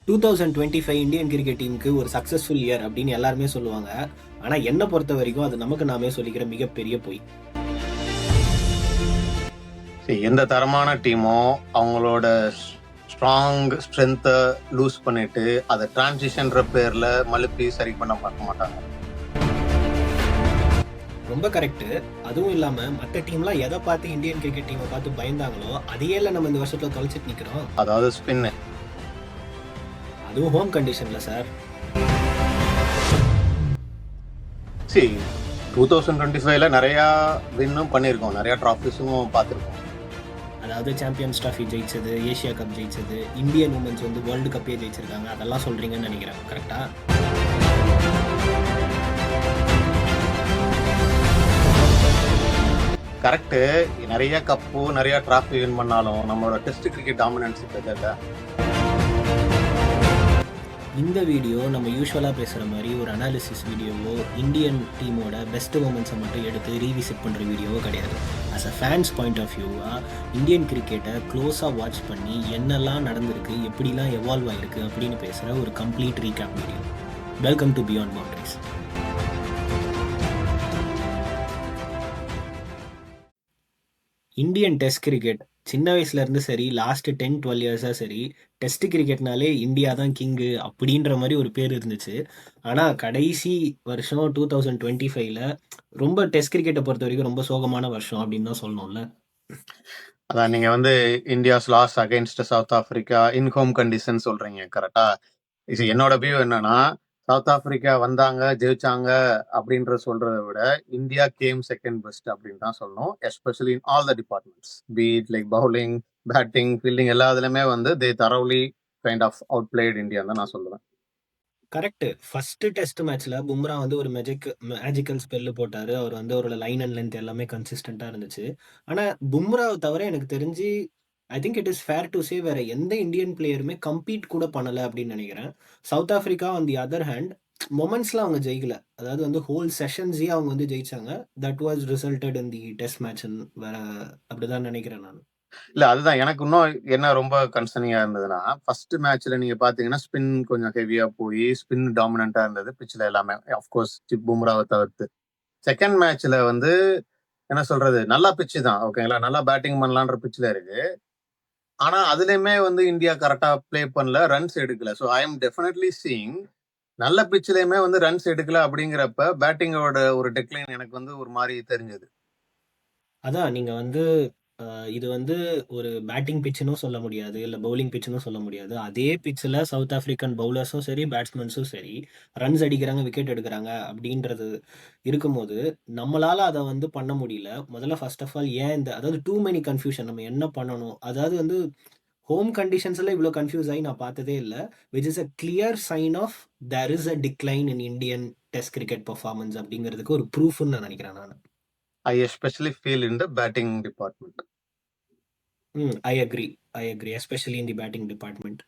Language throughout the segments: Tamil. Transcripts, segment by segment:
2025 இந்தியன் கிரிக்கெட் டீமுக்கு ஒரு சக்சஸ்ஃபுல் இயர் அப்படின்னு எல்லாருமே சொல்லுவாங்க. ஆனா என்ன பொறுத்த வரைக்கும் அது நமக்கு நாமே சொல்லிக்கிற மிகப்பெரிய பொய். எந்த தரமான டீமோ அவங்களோட ஸ்ட்ராங் ஸ்ட்ரென்த்தை லூஸ் பண்ணிட்டு அதை டிரான்சிஷன்ற பேர்ல மலுப்பி சரி பண்ண பார்க்க மாட்டாங்க. ரொம்ப கரெக்ட். அதுவும் இல்லாம மற்ற டீம்லாம் எதை பார்த்து இந்தியன் கிரிக்கெட் டீமை பார்த்து பயந்தாங்களோ அதையே இல்ல நம்ம இந்த வருஷத்துல தொலைச்சிட்டு நிக்கிறோம். அதாவது ஸ்பின், அதுவும் ஹோம் கண்டிஷன்ல சார். 2025ல நிறைய வின்னும் பண்ணியிருக்கோம், நிறைய ட்ராஃபிஸும் பார்த்துருக்கோம். அதாவது சாம்பியன்ஸ் ட்ராஃபி ஜெயிச்சது, ஏசியா கப் ஜெயிச்சது, இந்தியன் உமன்ஸ் வந்து வேர்ல்டு கப்பே ஜெயிச்சிருக்காங்க. அதெல்லாம் சொல்றீங்கன்னு நினைக்கிறேன். கரெக்டா? கரெக்டு. நிறைய கப்பு நிறைய டிராஃபி வின் பண்ணாலும் நம்மளோட டெஸ்ட் கிரிக்கெட் டாமினன்ஸ் இல்லை. இந்த வீடியோ நம்ம யூஸ்வலாக பேசுகிற மாதிரி ஒரு அனாலிசிஸ் வீடியோவோ இந்தியன் டீமோட பெஸ்ட் மூமெண்ட்ஸை மட்டும் எடுத்து ரீவிசிட் பண்ணுற வீடியோவோ கிடையாது. As a fans point of வியூவாக இந்தியன் கிரிக்கெட்டை க்ளோஸாக வாட்ச் பண்ணி என்னெல்லாம் நடந்திருக்கு, எப்படிலாம் எவால்வ் ஆகிருக்கு அப்படின்னு பேசுகிற ஒரு complete recap video. Welcome to beyond boundaries. Indian test cricket சின்ன வயசுலேருந்து சரி, லாஸ்ட் 10-12 இயர்ஸாக சரி, டெஸ்ட் கிரிக்கெட்னாலே இந்தியா தான் கிங்கு அப்படின்ற மாதிரி ஒரு பேர் இருந்துச்சு. ஆனால் கடைசி வருஷம் 2025ல ரொம்ப டெஸ்ட் கிரிக்கெட்டை பொறுத்த வரைக்கும் ரொம்ப சோகமான வருஷம் அப்படின்னு தான் சொல்லணும்ல. அதான் நீங்க வந்து India's loss against South Africa in home condition சொல்றீங்க, கரெக்டா? இது என்னோட வியூ என்னன்னா, சவுத் ஆப்பிரிக்கா வந்தாங்க ஜெயிச்சாங்க அப்படின்ற சொல்றதை விட இந்தியா கேம் செகண்ட் பெஸ்ட் அப்படின்னு தான் சொல்லணும். Especially in all the departments, be it like bowling, batting, fielding, எல்லா இதுலயுமே வந்து they thoroughly kind of out played India தான் நான் சொல்லுவேன். கரெக்ட். ஃபர்ஸ்ட் டெஸ்ட் மேட்ச்ல பும்ரா வந்து ஒரு மேஜிக்கல் ஸ்பெல்லு போட்டாரு. அவர் வந்து அவரோட லைன் அண்ட் லென்த் எல்லாமே கன்சிஸ்டண்டா இருந்துச்சு. ஆனா பும்ராவை தவிர எனக்கு தெரிஞ்சு I think it is fair to say வேற எந்த இந்தியன் பிளேயருமே கம்பீட் கூட பண்ணல அப்படின்னு நினைக்கிறேன். South Africa on the other hand மொமெண்ட்ஸ்ல அவங்க ஜெயிக்கல. அதாவது வந்து ஹோல் செஷன்ஸே அவங்க வந்து ஜெயிச்சாங்க. That was resulted in the test match வேற அப்படிதான் நினைக்கிறேன் நான். இல்ல அதுதான் எனக்கு இன்னும் என்ன ரொம்ப கன்சர்னிங்கா இருந்ததுன்னா, ஃபர்ஸ்ட் மேட்ச்ல நீங்க பாத்தீங்கன்னா ஸ்பின் கொஞ்சம் ஹெவியா போய் ஸ்பின் டாமினண்டா இருந்தது பிச்சில் எல்லாமே, ஆஃப்கோர்ஸ் பும்ராவை தவிர்த்து. செகண்ட் மேட்ச்ல வந்து என்ன சொல்றது, நல்லா பிச்சு தான், ஓகேங்களா, நல்லா பேட்டிங் பண்ணலான்ற பிச்சில் இருக்கு. ஆனா அதுலயுமே வந்து இந்தியா கரெக்டா பிளே பண்ணல, ரன்ஸ் எடுக்கல. So I am definitely seeing நல்ல பிச்சிலையுமே வந்து ரன்ஸ் எடுக்கல அப்படிங்கிறப்ப பேட்டிங்கோட ஒரு டெக்லைன் எனக்கு வந்து ஒரு மாதிரி தெரிஞ்சது. அதான் நீங்க வந்து இது வந்து ஒரு பேட்டிங் பிச்சுன்னு சொல்ல முடியாது, இல்லை பவுலிங் பிச்சுன்னு சொல்ல முடியாது. அதே பிச்சில் சவுத் ஆஃப்ரிக்கன் பவுலர்ஸும் சரி, பேட்ஸ்மேன்ஸும் சரி ரன்ஸ் அடிக்கிறாங்க, விக்கெட் எடுக்கிறாங்க அப்படின்றது இருக்கும்போது நம்மளால் அதை வந்து பண்ண முடியல. முதல்ல ஃபர்ஸ்ட் ஆஃப் ஆல் ஏன் அதாவது டூ மெனி கன்ஃபியூஷன், நம்ம என்ன பண்ணணும், அதாவது வந்து ஹோம் கண்டிஷன்ஸில் இவ்வளோ கன்ஃபியூஸ் ஆகி நான் பார்த்ததே இல்லை. Which is a clear sign of there is a decline in Indian test cricket performance அப்படிங்கிறதுக்கு ஒரு ப்ரூஃப்னு நான் நினைக்கிறேன் நான். I especially feel in the batting department. I agree, especially in the batting department.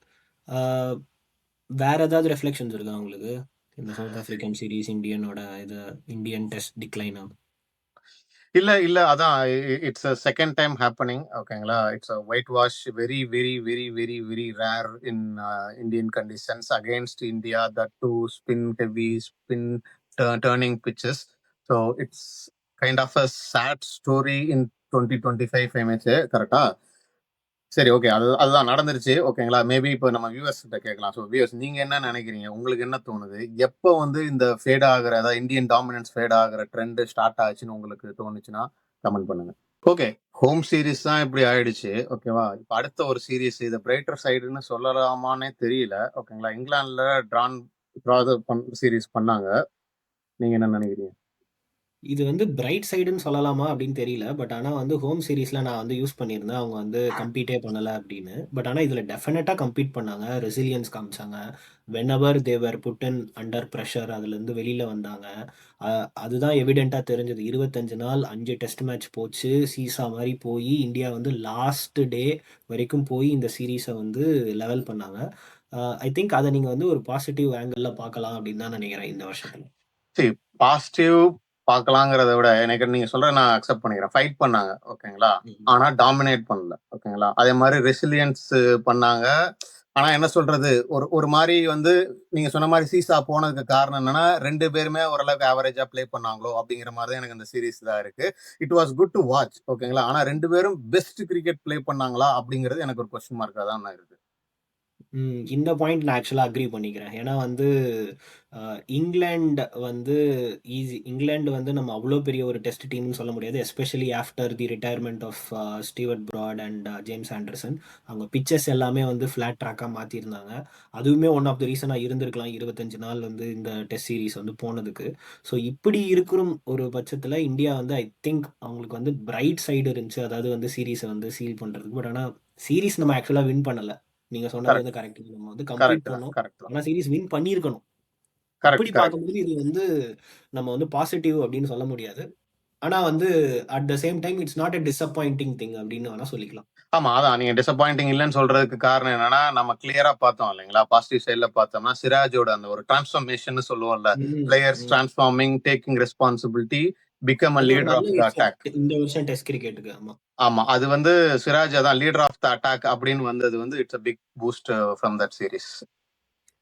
வேற ஏதாவது ரெஃப்ளெக்ஷன்ஸ் இருக்கா உங்களுக்கு இந்த சவுத் ஆப்பிரிக்கன் சீரீஸ் இந்தியனோட இது இந்தியன் டெஸ்ட் டிக்ளைனா? இல்ல அதான் it's a second time happening, ஓகேங்களா. It's a whitewash, very very very very very rare in Indian conditions against India, that too spin heavy, spin turning pitches. So it's kind of a sad story in 2025 image, கரெக்டா? சரி, ஓகே, அதுதான் நடந்துருச்சு, ஓகேங்களா. மேபி இப்போ நம்ம வியூவர்ஸ் கிட்ட கேட்கலாம். ஸோ வியூவர்ஸ், நீங்க என்ன நினைக்கிறீங்க, உங்களுக்கு என்ன தோணுது, எப்போ வந்து இந்த ஃபேட் ஆகுற, அதாவது இந்தியன் டாமினன்ஸ் ஃபேட் ஆகுற ட்ரெண்ட் ஸ்டார்ட் ஆச்சுன்னு உங்களுக்கு தோணுச்சுன்னா கமெண்ட் பண்ணுங்க. ஓகே, ஹோம் சீரீஸ் தான் இப்படி ஆயிடுச்சு, ஓகேவா. இப்போ அடுத்த ஒரு சீரீஸ், இதை பிரைட்டர் சைடுன்னு சொல்லலாமான்னே தெரியல, ஓகேங்களா. இங்கிலாந்துல ட்ரா சீரீஸ் பண்ணாங்க. நீங்க என்ன நினைக்கிறீங்க? இது வந்து பிரைட் சைடுன்னு சொல்லலாமா அப்படின்னு தெரியல. பட் ஆனால் வந்து ஹோம் சீரீஸில் நான் வந்து யூஸ் பண்ணியிருந்தேன், அவங்க வந்து கம்பீட்டே பண்ணலை அப்படின்னு. பட் ஆனால் இதில் டெஃபினட்டாக கம்பீட் பண்ணாங்க, ரெசிலியன்ஸ் காமிச்சாங்க. வென்எவர் தேவர் புட்டன் அண்டர் ப்ரெஷர் அதுலேருந்து வெளியில் வந்தாங்க. அதுதான் எவிடெண்ட்டாக தெரிஞ்சது. 25 நாள் 5 டெஸ்ட் மேட்ச் போச்சு, சீசா மாதிரி போய் இந்தியா வந்து லாஸ்ட் டே வரைக்கும் போய் இந்த சீரீஸை வந்து லெவல் பண்ணாங்க. ஐ திங்க் அதை நீங்கள் வந்து ஒரு பாசிட்டிவ் ஆங்கிளில் பார்க்கலாம் அப்படின்னு தான் நினைக்கிறேன் இந்த வருஷத்தில். சரி, பாசிட்டிவ் பார்க்கலாங்கிறத விட எனக்கு நீங்க சொல்ற நான் அக்செப்ட் பண்ணிக்கிறேன். ஃபைட் பண்ணாங்க, ஓகேங்களா, ஆனா டாமினேட் பண்ணல, ஓகேங்களா. அதே மாதிரி ரெசிலியன்ஸ் பண்ணாங்க, ஆனா என்ன சொல்றது, ஒரு ஒரு மாரி வந்து நீங்க சொன்ன மாரி சீசா போனதுக்கு காரணம் என்னன்னா, 2 பேருமே ஓரளவுக்கு ஆவரேஜா ப்ளே பண்ணாங்களோ! அப்படிங்கிற மாரி தான் எனக்கு அந்த சீரிஸ் தான் இருக்கு. It was good to watch ஓகேங்களா. ஆனா 2 பேரும் பெஸ்ட் கிரிக்கெட் ப்ளே பண்ணாங்களா? அப்படிங்கிறது எனக்கு ஒரு கொஸ்டின் மார்க்கா தான் இருக்கு. இந்த பாயிண்ட் நான் ஆக்சுவலா அக்ரி பண்ணிக்கிறேன். ஏன்னா வந்து அ இங்கிலாந்து வந்து இங்கிலாந்து வந்து நம்ம அவ்ளோ பெரிய ஒரு டெஸ்ட் டீம்னு சொல்ல முடியாது. Especially after the retirement of Stuart Broad and James Anderson. அவங்க பிட்சஸ் எல்லாமே வந்து ஃப்ளாட் ட்ராக்கா மாத்தியிருந்தாங்க. அதுவுமே ஒன் ஆஃப் த ரீசனா இருந்திருக்கலாம். 25 நாள் வந்து இந்த டெஸ்ட் சீரிஸ் வந்து போனதுக்கு. ஸோ இப்படி இருக்கிற ஒரு பட்சத்தில இந்தியா வந்து ஐ திங்க் அவங்களுக்கு வந்து பிரைட் சைடு இருந்துச்சு. அதாவது வந்து சீரிஸ வந்து சீல் பண்றதுக்கு. பட் ஆனா சீரிஸ் நம்ம ஆக்சுவலா வின் பண்ணல. நீங்க சொன்னது கரெக்ட், வந்து கரெக்ட். நம்ம வந்து கம்ப்ளீட் கரெக்ட் தான், பண்ணோம். கரெக்ட் தான். ஆனா சீரிஸ் வின் பண்ணியிருக்கணும். அப்படி கரெக்ட், கரெக்ட். பார்க்கும்போது இது வந்து நம்ம வந்து பாசிட்டிவ் அப்படின்னு சொல்ல முடியாது. ஆனா வந்து at the same time it's not a disappointing thing அப்படின்னு வேணா சொல்லிக்கலாம். ஆமா. அதான் நீங்க டிசப்பாயிண்டிங் இல்லன்னு சொல்றதுக்கு காரணம் என்னன்னா, நம்ம கிளியரா பார்த்தோம் இல்லைங்களா? பாசிட்டிவ் சைட்ல பார்த்தோம்னா, சிராஜோட அந்த ஒரு டிரான்ஸ்ஃபர்மேஷன்னு சொல்லுவோம்ல. ம், பிளேயர்ஸ் ம். Transforming, taking responsibility, become a அது ஒரு லீடர் நல்ல ஆஃப் த அட்டாக். எஃபெக்ட் இந்த வருஷம் டெஸ்ட் கிரிக்கெட்டுக்கு. ஆமா. ஆமா. அது வந்து சிராஜ் அதான் லீடர் ஆஃப் த அட்டாக் அப்படின்னு வந்தது வந்து it's a big boost from that series.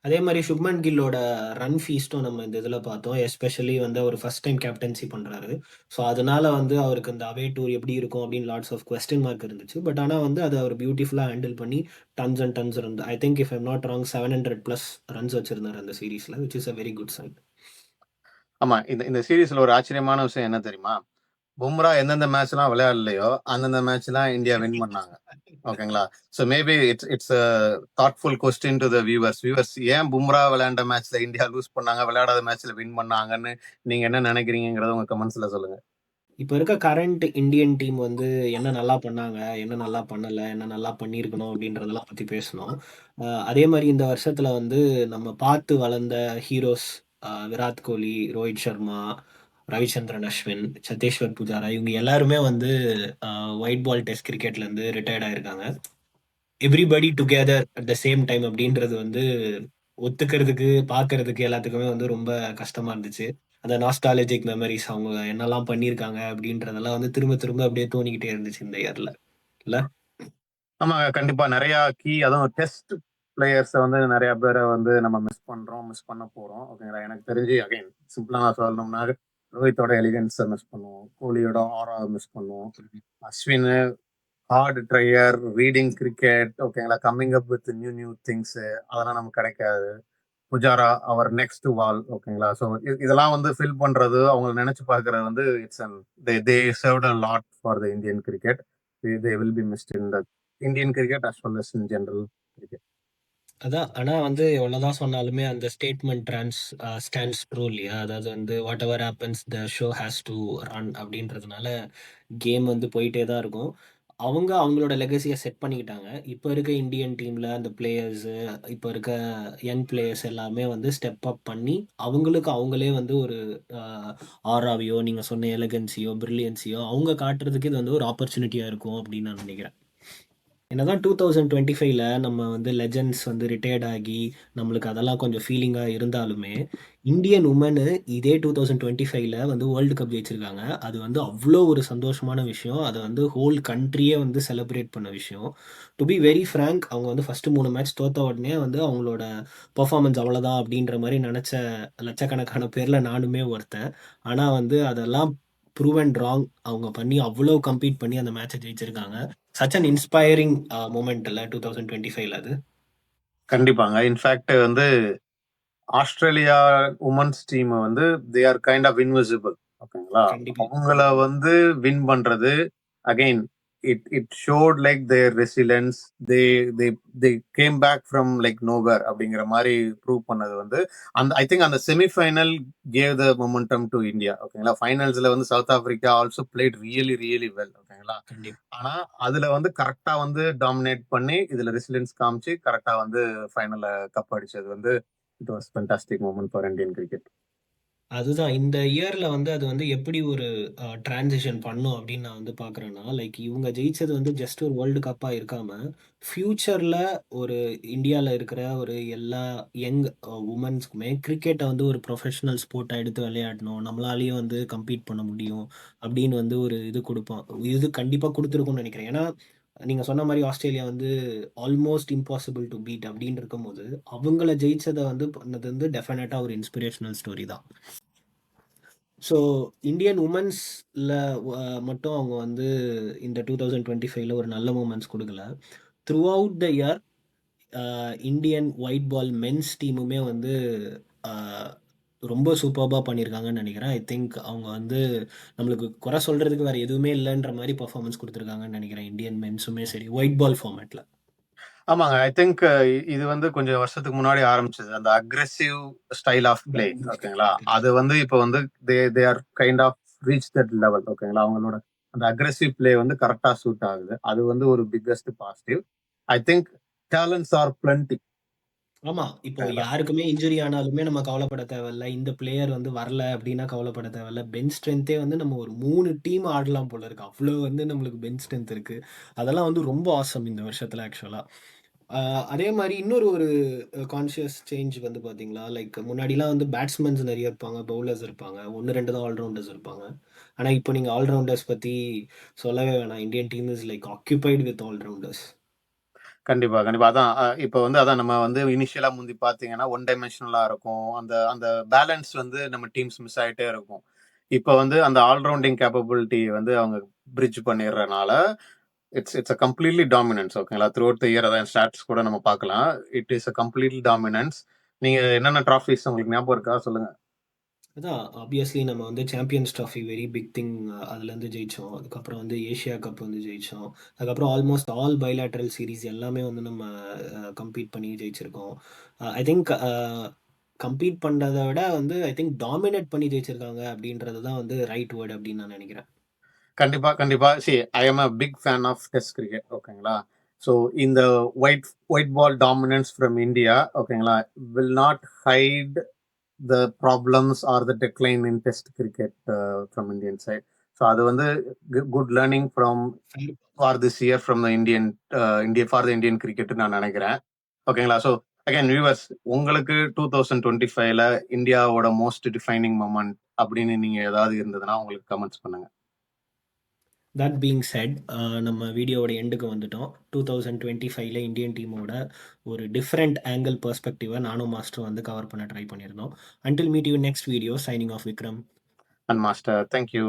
அதே மாரி சுப்மன் கில்லோட ரன் ஃபீஸ்டும் நம்ம இந்த இதுல பார்த்தோம். எஸ்பெஷலி வந்து அவர் ஃபர்ஸ்ட் டைம் கேப்டன்சி பண்றாரு. ஸோ அதனால வந்து அவருக்கு அந்த அவே டூர் எப்படி இருக்கும் அப்படின்னு லாட்ஸ் ஆஃப் கொஸ்டின் மார்க் இருந்துச்சு. பட் ஆனா வந்து அத அவர் பியூட்டிஃபுல்லா ஹேண்டில் பண்ணி tons and tons run I think if I'm not wrong 700 plus runs வச்சிருந்தாரு அந்த சீரிஸ்ல which is a very good sign. ஆமா. இந்த இந்த சீரிஸ்ல ஒரு ஆச்சரியமான விஷயம் என்ன தெரியுமா? பும்ரா எந்தெந்த மேட்ச்லாம் விளையாடலையோ, அந்தந்த மேட்ச்லாம் இந்தியா வின் பண்ணாங்க. ஓகேங்களா? So maybe it's it's a thoughtful question to the viewers. Viewers ஏன் பும்ரா விளையாண்ட மேட்ச்ல இந்தியா லூஸ் பண்ணாங்க, விளையாடாத மேட்ச்ல வின் பண்ணாங்கன்னு நீங்க என்ன நினைக்கிறீங்கங்கிறத உங்க கமெண்ட்ஸ்ல சொல்லுங்க. இப்ப இருக்க கரண்ட் இந்தியன் டீம் வந்து என்ன நல்லா பண்ணாங்க, என்ன நல்லா பண்ணல, என்ன நல்லா பண்ணியிருக்கணும் அப்படின்றதெல்லாம் பத்தி பேசணும். அதே மாரி இந்த வருஷத்துல வந்து நம்ம பார்த்து வளர்ந்த ஹீரோஸ் விராட் கோலி, ரோஹித் சர்மா, ரவிச்சந்திரன் அஸ்வின், சத்தீஸ்வர் புஜாரா இவங்க எல்லாருமே வந்து ஒயிட் பால் டெஸ்ட் கிரிக்கெட்லேருந்து ரிட்டயர்ட் ஆயிருக்காங்க. Everybody together at the same time அப்படின்றது வந்து ஒத்துக்கிறதுக்கு, பார்க்கறதுக்கு எல்லாத்துக்குமே வந்து ரொம்ப கஷ்டமா இருந்துச்சு. அந்த நாஸ்டாலஜிக் மெமரீஸ் அவங்க என்னலாம் பண்ணியிருக்காங்க அப்படின்றதெல்லாம் வந்து திரும்ப திரும்ப அப்படியே தோணிக்கிட்டே இருந்துச்சு இந்த இயர்ல. இல்ல? ஆமாங்க. கண்டிப்பா நெறையா அதுவும் டெஸ்ட் பிளேயர்ஸ வந்து நெறைய பேர வந்து நம்ம மிஸ் பண்றோம், மிஸ் பண்ண போறோம். ஓகேங்களா? எனக்கு தெரிஞ்சு அகைன் சிம்பிளா நான் சொல்லணும்னா, ரோஹித்தோட எலிகன்ஸ மிஸ் பண்ணுவோம். கோலியோட ஆராவ மிஸ் பண்ணுவோம். Ashwin hard trier, reading cricket ஓகேங்களா? Coming up with new new things அதெல்லாம் நமக்கு கிடைக்காது. புஜாரா அவர் நெக்ஸ்ட் வால் ஓகேங்களா? ஸோ இதெல்லாம் வந்து ஃபில் பண்றது, அவங்க நெனச்சு பார்க்கிறது வந்து it's and they served a lot for the Indian cricket. They will be missed in the Indian cricket as well as in general cricket. அதான். ஆனா வந்து எவ்வளோதான் சொன்னாலுமே அந்த ஸ்டேட்மெண்ட் ஸ்டாண்ட்ஸ் ட்ரூ இல்லையா? அதாவது வந்து whatever happens the show has to run அப்படின்றதுனால கேம் வந்து போயிட்டே தான் இருக்கும். அவங்க அவங்களோட லெகசிய செட் பண்ணிக்கிட்டாங்க. இப்ப இருக்க இந்தியன் டீம்ல அந்த பிளேயர்ஸு, இப்ப இருக்க யங் பிளேயர்ஸ் எல்லாமே வந்து ஸ்டெப் அப் பண்ணி, அவங்களுக்கு அவங்களே வந்து ஒரு அ ஆராவையோ, நீங்க சொன்ன எலகன்ஸியோ, பிரில்லியன்ஸியோ அவங்க காட்டுறதுக்கு இது வந்து ஒரு ஆப்பர்ச்சுனிட்டியா இருக்கும் அப்படின்னு நான் நினைக்கிறேன். என்னதான் 2025ல நம்ம வந்து லெஜெண்ட்ஸ் வந்து ரிட்டயர்ட் ஆகி, நம்மளுக்கு அதெல்லாம் கொஞ்சம் ஃபீலிங்கா இருந்தாலுமே, இந்தியன் வுமென்னு இதே 2025ல வந்து வேர்ல்டு கப் ஜெயிச்சிருக்காங்க. அது வந்து அவ்ளோ ஒரு சந்தோஷமான விஷயம். அத வந்து ஹோல் கண்ட்ரியே வந்து செலிப்ரேட் பண்ண விஷயம். டு பி வெரி ஃபிராங்க் அவங்க வந்து ஃபர்ஸ்ட் 3 மேட்ச் தோத்த உடனே வந்து அவங்களோட பெர்ஃபார்மன்ஸ் அவ்வளோதான் அப்படின்ற மாரி நெனச்ச லட்சக்கணக்கான பேர்ல நானுமே ஒருத்தன். ஆனா வந்து அதெல்லாம் ப்ரூவன் ராங். அவங்க பண்ணி அவ்ளோ கம்ப்பீட் பண்ணி அந்த மேட்ச ஜெயிச்சிருக்காங்க. சச் அன் இன்ஸ்பைரிங் மொமெண்ட் இல்ல 2025ல அது. கண்டிப்பாங்க. இன்ஃபாக்ட் வந்து ஆஸ்திரேலியா உமன்ஸ் டீம் வந்து they are kind of invisible. ஓகேங்களா? கண்டிப்பா. அவங்கள ம். வந்து வின் பண்றது again it showed like their resilience. They they they came back from like nowhere அப்படிங்கிற மாரி ப்ரூவ் பண்ணது வந்து அந்த ஐ திங்க் அந்த semifinal gave the momentum to India. ஓகேங்களா? ஃபைனல்ஸ்ல வந்து South Africa also played really really well. ஓகேங்களா? கண்டிப்பா. ஆனா அதுல வந்து கரெக்ட்டா வந்து டாமினேட் பண்ணி இதுல ரெசிலியன்ஸ் காமிச்சு கரெக்ட்டா வந்து ஃபைனல்ல கப் அடிச்சது வந்து it was fantastic moment for Indian cricket. அதுதான். இந்த இயர்ல வந்து அது வந்து எப்படி ஒரு டிரான்சிஷன் பண்ணும் அப்படின்னு நான் வந்து பார்க்குறேன்னா, லைக் இவங்க ஜெயிச்சது வந்து ஜஸ்ட் ஒரு வேர்ல்டு கப்பா இருக்காம, ஃபியூச்சர்ல ஒரு இந்தியால இருக்கிற ஒரு எல்லா யங் வுமன்ஸ்க்குமே கிரிக்கெட்ட வந்து ஒரு ப்ரொஃபஷனல் ஸ்போர்ட்டா எடுத்து விளையாடணும். நம்மளாலயும் வந்து கம்பீட் பண்ண முடியும். அப்படின்னு வந்து ஒரு இது குடுப்பான். இது கண்டிப்பா குடுத்துருக்கும்னு நெனைக்கிறேன். ஏன்னா நீங்க சொன்ன மாரி ஆஸ்திரேலியா வந்து ஆல்மோஸ்ட் இம்பாசிபிள் டூ பீட் அப்படின்னு இருக்கும்போது, அவங்கள ஜெயிச்சத வந்து பண்ணது வந்து டெஃபினட்டா ஒரு இன்ஸ்பிரேஷனல் ஸ்டோரி தான். ஸோ இந்தியன் உமன்ஸ்ல மட்டும் அவங்க வந்து இந்த 2025ல ஒரு நல்ல மூமெண்ட்ஸ் குடுக்கல. Throughout the year Indian white ball men's டீமுமே வந்து அ ரொம்ப சூப்பர்பா பண்ணியிருக்காங்கன்னு நெனைக்கிறேன். ஐ திங்க் அவங்க வந்து நம்மளுக்கு குறை சொல்றதுக்கு வேற எதுவுமே இல்லன்ற மாரி பெர்ஃபார்மன்ஸ் குடுத்துருக்காங்கன்னு நெனைக்கிறேன். இந்தியன் மென்ஸுமே சரி, ஒயிட் பால் ஃபார்மேட்ல. ஆமாங்க. ஐ திங்க் இது வந்து கொஞ்சம் வருஷத்துக்கு முன்னாடி ஆரம்பிச்சது. அந்த அக்ரெசிவ் ஸ்டைல் ஆஃப் பிளே ஓகேங்களா? அது வந்து இப்ப வந்து they are kind of reach that level ஓகேங்களா? அவங்களோட அந்த அக்ரெசிவ் பிளே வந்து கரெக்ட்டா சூட் ஆகுது. அது வந்து ஒரு biggest positive. I think talents R plenty ஆமா. இப்போ ஓகேங்களா? யாருக்குமே இன்ஜுரி ஆனாலுமே நம்ம கவலைப்பட தேவையில்ல. இந்த பிளேயர் வந்து வரல அப்டின்னா கவலைப்பட தேவையில்ல. பெஞ்ச் ஸ்ட்ரென்த்தே வந்து நம்ம ஒரு 3 டீம் ஆடலாம் போல இருக்கு. அவ்ளோ வந்து நம்மளுக்கு பெஞ்ச் ஸ்ட்ரென்த் இருக்கு. அதெல்லாம் வந்து ரொம்ப ஆசம் இந்த வருஷத்துல ஆக்சுவலா. அ அதே மாரி இன்னொரு ஒரு கான்ஷியஸ் சேஞ்ச் வந்து பார்த்தீங்களா, லைக் முன்னாடிலாம் வந்து பேட்ஸ்மேன்ஸ் நெறைய இருப்பாங்க, பவுலர்ஸ் இருப்பாங்க. 1, 2 தான் ஆல் ரவுண்டர்ஸ் இருப்பாங்க. ஆனா இப்போ நீங்க ஆல் ரவுண்டர்ஸ் பத்தி சொல்லவே வேணாம். Indian team is like occupied with all rounders. கண்டிப்பா, கண்டிப்பா. அதான் இப்ப வந்து அதான் நம்ம வந்து இனிஷியலா முந்தி பார்த்தீங்கன்னா, ஒன் டைமென்ஷனலா இருக்கும். அந்த அந்த பேலன்ஸ் வந்து நம்ம டீம்ஸ் மிஸ் ஆயிட்டே இருக்கும். இப்ப வந்து அந்த ஆல் ரவுண்டிங் கேப்பபிலிட்டி வந்து அவங்க பிரிட்ஜ் பண்ணிர்றனால, it's it's a completely dominance ஓகேங்களா? த்ரூ அவுட் த இயர் அதான் ஸ்டாட்ஸ் கூட நம்ம பார்க்கலாம். It is a completely dominance. நீங்க என்னென்ன ட்ராஃபிஸ் உங்களுக்கு ஞாபகம் இருக்கா? சொல்லுங்க. அதான் ஆப்வியஸ்லி நம்ம வந்து Champions Trophy very big thing அதுலேருந்து ஜெயிச்சோம். அதுக்கப்புறம் வந்து ஏஷியா கப் வந்து ஜெயிச்சோம். அதுக்கப்புறம் ஆல்மோஸ்ட் ஆல் பைலேட்ரல் சீரிஸ் எல்லாமே வந்து நம்ம கம்ப்ளீட் பண்ணி ஜெயிச்சிருக்கோம். ஐ திங்க் கம்ப்ளீட் பண்றத விட வந்து ஐ திங்க் டாமினேட் பண்ணி ஜெயிச்சிருக்காங்க அப்படின்றது தான் வந்து ரைட் வேர்ட் அப்படின்னு நான் நினைக்கிறேன். கண்டிப்பா, கண்டிப்பா. I am a big fan of test cricket ஓகேங்களா? ஸோ இந்த white white ball dominance from India ஓகேங்களா? Will not hide the problems or the decline in test cricket from Indian side. So அது வந்து good learning from for this year from the India for the Indian cricket நான் நினைக்கிறேன் ஓகேங்களா ஸோ அகைன் வியூவர்ஸ் உங்களுக்கு 2025ல இந்தியாவோட மோஸ்ட் டிஃபைனிங் மொமெண்ட் அப்படின்னு நீங்க ஏதாவது இருந்ததுன்னா உங்களுக்கு கமெண்ட்ஸ் பண்ணுங்க. தட் பீங் செட் நம்ம வீடியோவோட எண்டுக்கு வந்துட்டோம். 2025ல இந்தியன் டீமோட ஒரு டிஃப்ரெண்ட் ஆங்கிள் பெர்ஸ்பெக்டிவை நானும் மாஸ்டர் வந்து கவர் பண்ண ட்ரை பண்ணியிருந்தோம். Until meet you next video signing off Vikram. And master thank you.